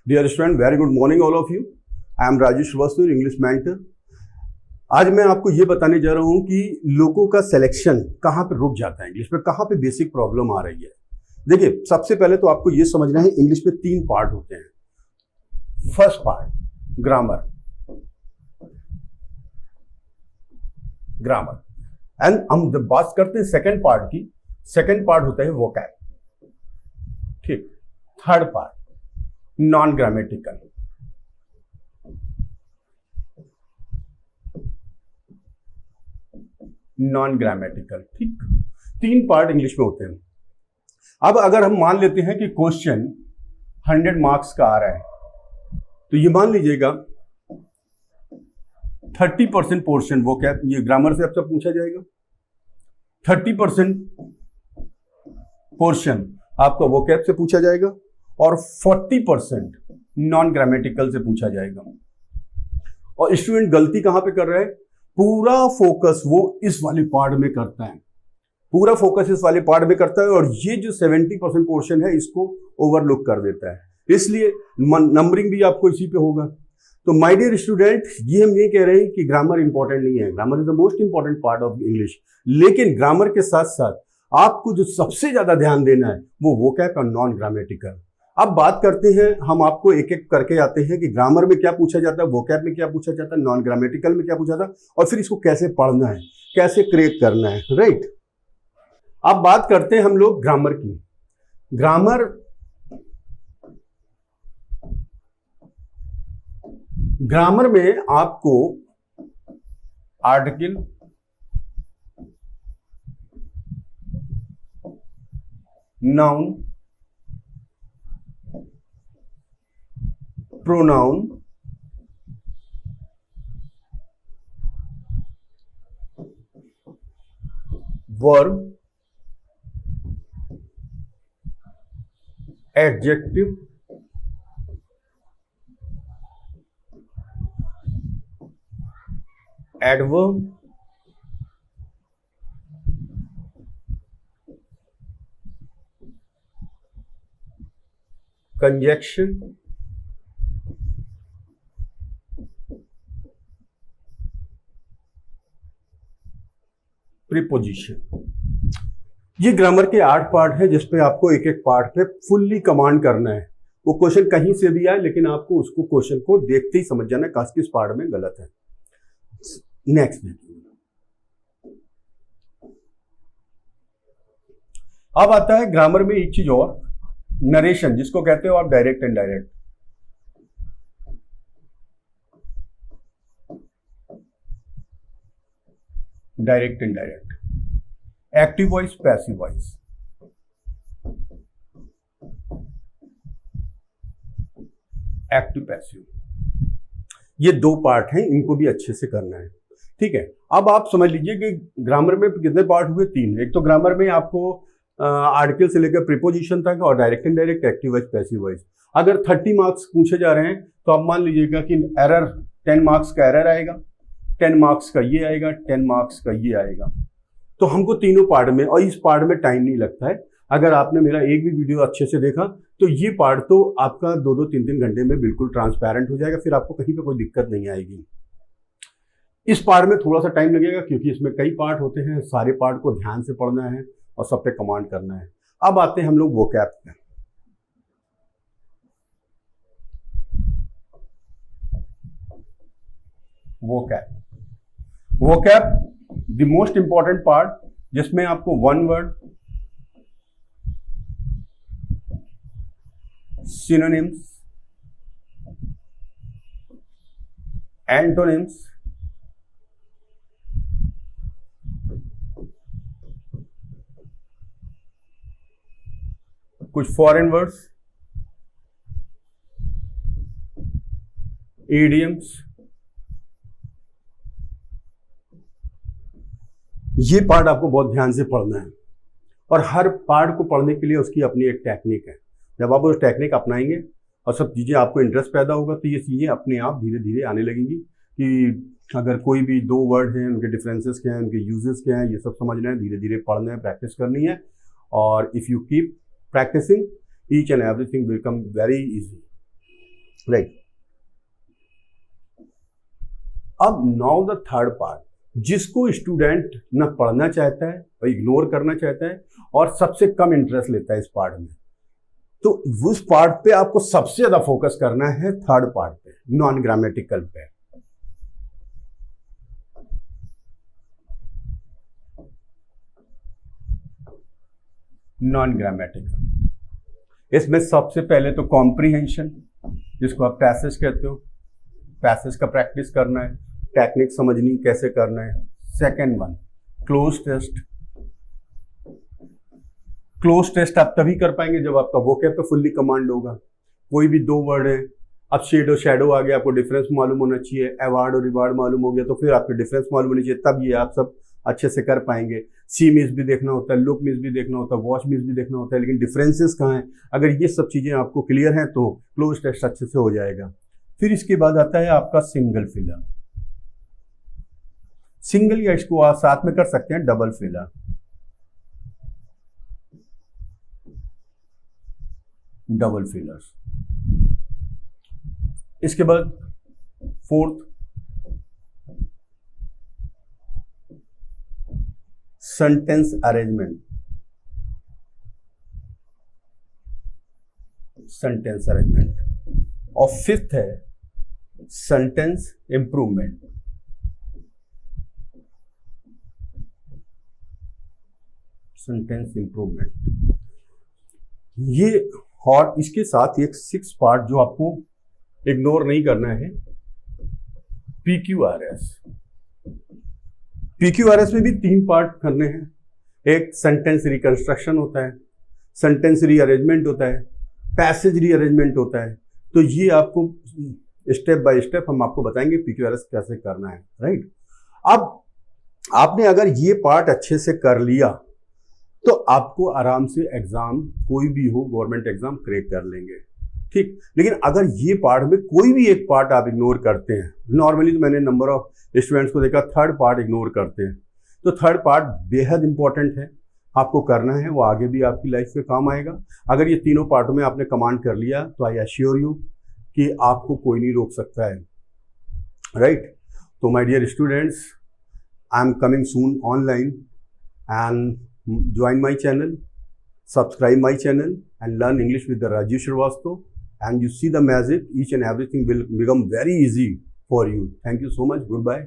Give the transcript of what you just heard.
Dear student, very good morning all of you. I am Rajesh Srivastava, English mentor. आज मैं आपको ये बताने जा रहा हूँ कि लोगों का सिलेक्शन कहाँ पे रुक जाता है इंग्लिश में, कहाँ पे बेसिक प्रॉब्लम आ रही है। देखिए, सबसे पहले तो आपको ये समझना है इंग्लिश में 3 पार्ट होते हैं। फर्स्ट पार्ट ग्रामर एंड हम जब बात करते हैं सेकंड पार्ट की, सेकंड पार्ट होता है वोकैब, ठीक। थर्ड पार्ट नॉन ग्रामेटिकल, ठीक। 3 पार्ट इंग्लिश में होते हैं। अब अगर हम मान लेते हैं कि क्वेश्चन 100 मार्क्स का आ रहा है, तो ये मान लीजिएगा 30% पोर्शन वो क्या, ये ग्रामर से आपसे पूछा जाएगा। 30% पोर्शन आपका वोकैब से पूछा जाएगा और 40% नॉन ग्रामेटिकल से पूछा जाएगा। और स्टूडेंट गलती कहां पे कर रहा है, पूरा फोकस वो इस वाले पार्ट में करता है, पूरा फोकस इस वाले पार्ट में करता है और ये जो 70% पोर्शन है इसको ओवरलुक कर देता है, इसलिए नंबरिंग भी आपको इसी पे होगा। तो माय डियर स्टूडेंट, ये हम ये कह रहे हैं कि ग्रामर इंपॉर्टेंट नहीं है, grammar is the most important part of English, लेकिन ग्रामर के साथ साथ आपको जो सबसे ज्यादा ध्यान देना है वो वोकैब और नॉन ग्रामेटिकल। अब बात करते हैं, हम आपको एक एक करके आते हैं कि ग्रामर में क्या पूछा जाता है, वोकैब में क्या पूछा जाता है, नॉन ग्रामेटिकल में क्या पूछा जाता है, और फिर इसको कैसे पढ़ना है, कैसे क्रिएट करना है, राइट। अब बात करते हैं हम लोग ग्रामर की। ग्रामर में आपको article, noun, pronoun, verb, adjective, adverb, conjunction, preposition. ये ग्रामर के 8 पार्ट है जिसपे आपको एक एक पार्ट पे फुल्ली कमांड करना है। वो क्वेश्चन कहीं से भी आए, लेकिन आपको उसको क्वेश्चन को देखते ही समझ जाना है किस पार्ट में गलत है। नेक्स्ट देखिए, अब आता है ग्रामर में एक चीज और, नरेशन, जिसको कहते हो आप direct and direct. Direct and direct, active voice, passive voice. Active passive, ये 2 पार्ट हैं, इनको भी अच्छे से करना है, ठीक है। अब आप समझ लीजिए कि ग्रामर में कितने पार्ट हुए, 3। एक तो ग्रामर में आपको आर्टिकल से लेकर प्रीपोजिशन तक और direct and direct, active voice, passive voice. अगर 30 मार्क्स पूछे जा रहे हैं तो आप मान लीजिएगा कि एरर 10 मार्क्स का एरर आएगा, 10 मार्क्स का ये आएगा, 10 मार्क्स का ये आएगा। तो हमको तीनों पार्ट में, और इस पार्ट में टाइम नहीं लगता है। अगर आपने मेरा एक भी वीडियो अच्छे से देखा तो ये पार्ट तो आपका 2-2, 3-3 घंटे में बिल्कुल ट्रांसपेरेंट हो जाएगा, फिर आपको कहीं पे कोई दिक्कत नहीं आएगी। इस पार्ट में थोड़ा सा टाइम लगेगा क्योंकि इसमें कई पार्ट होते हैं, सारे पार्ट को ध्यान से पढ़ना है और सब पे कमांड करना है। अब आते हैं हम लोग वोकैब पे। Vocab the most important part, जिसमें आपको 1 वर्ड, सिनोनिम्स, एंटोनिम्स, कुछ फॉरेन वर्ड्स, इडियम्स, ये पार्ट आपको बहुत ध्यान से पढ़ना है। और हर पार्ट को पढ़ने के लिए उसकी अपनी एक टेक्निक है। जब आप उस टेक्निक अपनाएंगे और सब चीज़ें आपको इंटरेस्ट पैदा होगा तो ये चीज़ें अपने आप धीरे धीरे आने लगेंगी कि अगर कोई भी 2 वर्ड हैं, उनके डिफरेंसेस क्या हैं, उनके यूजेस क्या हैं, ये सब समझना है, धीरे धीरे पढ़ना है, प्रैक्टिस करनी है। और if you keep practising, each and everything will come very easy. Right. अब नाउ द थर्ड पार्ट, जिसको स्टूडेंट न पढ़ना चाहता है और इग्नोर करना चाहता है और सबसे कम इंटरेस्ट लेता है इस पार्ट में, तो उस पार्ट पे आपको सबसे ज्यादा फोकस करना है, थर्ड पार्ट पे, नॉन ग्रामेटिकल पे। नॉन ग्रामेटिकल, इसमें सबसे पहले तो कॉम्प्रीहेंशन, जिसको आप पैसेज कहते हो, पैसेज का प्रैक्टिस करना है, टेक्निक समझनी कैसे करना है। Second one, cloze test. Cloze test आप तभी कर पाएंगे जब आपका वोकैब पे फुल्ली कमांड होगा। कोई भी दो वर्ड है, अब शेडो शैडो आ गया, आपको डिफरेंस मालूम होना चाहिए, अवार्ड और रिवार्ड मालूम हो गया तो फिर आपको डिफरेंस मालूम होनी चाहिए, तब ये आप सब अच्छे से कर पाएंगे। सी मिस भी देखना होता है, लुक मिस भी देखना होता है, वॉच मिस भी देखना होता है, लेकिन डिफरेंसेस कहाँ हैं, अगर ये सब चीज़ें आपको क्लियर हैं तो क्लोज टेस्ट अच्छे से हो जाएगा। फिर इसके बाद आता है आपका सिंगल फिलर। सिंगल या इसको आप साथ में कर सकते हैं डबल फिलर। Double fillers. इसके बाद fourth, sentence arrangement. Sentence arrangement. और फिफ्थ है सेंटेंस इंप्रूवमेंट। सेंटेंस इंप्रूवमेंट ये, और इसके साथ एक 6 पार्ट जो आपको इग्नोर नहीं करना है, PQRS। PQRS में भी 3 पार्ट करने हैं। एक सेंटेंस रिकंस्ट्रक्शन होता है, सेंटेंस रीअरेंजमेंट होता है, पैसेज रीअरेंजमेंट होता है। तो ये आपको स्टेप बाय स्टेप हम आपको बताएंगे PQRS कैसे करना है, राइट। अब आपने अगर ये पार्ट अच्छे से कर लिया तो आपको आराम से एग्जाम कोई भी हो, गवर्नमेंट एग्जाम क्रैक कर लेंगे, ठीक। लेकिन अगर ये पार्ट में कोई भी एक पार्ट आप इग्नोर करते हैं, नॉर्मली तो मैंने नंबर ऑफ स्टूडेंट्स को देखा थर्ड पार्ट इग्नोर करते हैं, तो थर्ड पार्ट बेहद इंपॉर्टेंट है, आपको करना है, वो आगे भी आपकी लाइफ में काम आएगा। अगर ये तीनों पार्टों में आपने कमांड कर लिया तो आई एश्योर यू कि आपको कोई नहीं रोक सकता है, राइट। तो my dear students, I am coming soon online and join my channel, subscribe my channel and learn English with the Rajiv Shrivastava, and you see the magic, each and everything will become very easy for you. Thank you so much. Goodbye.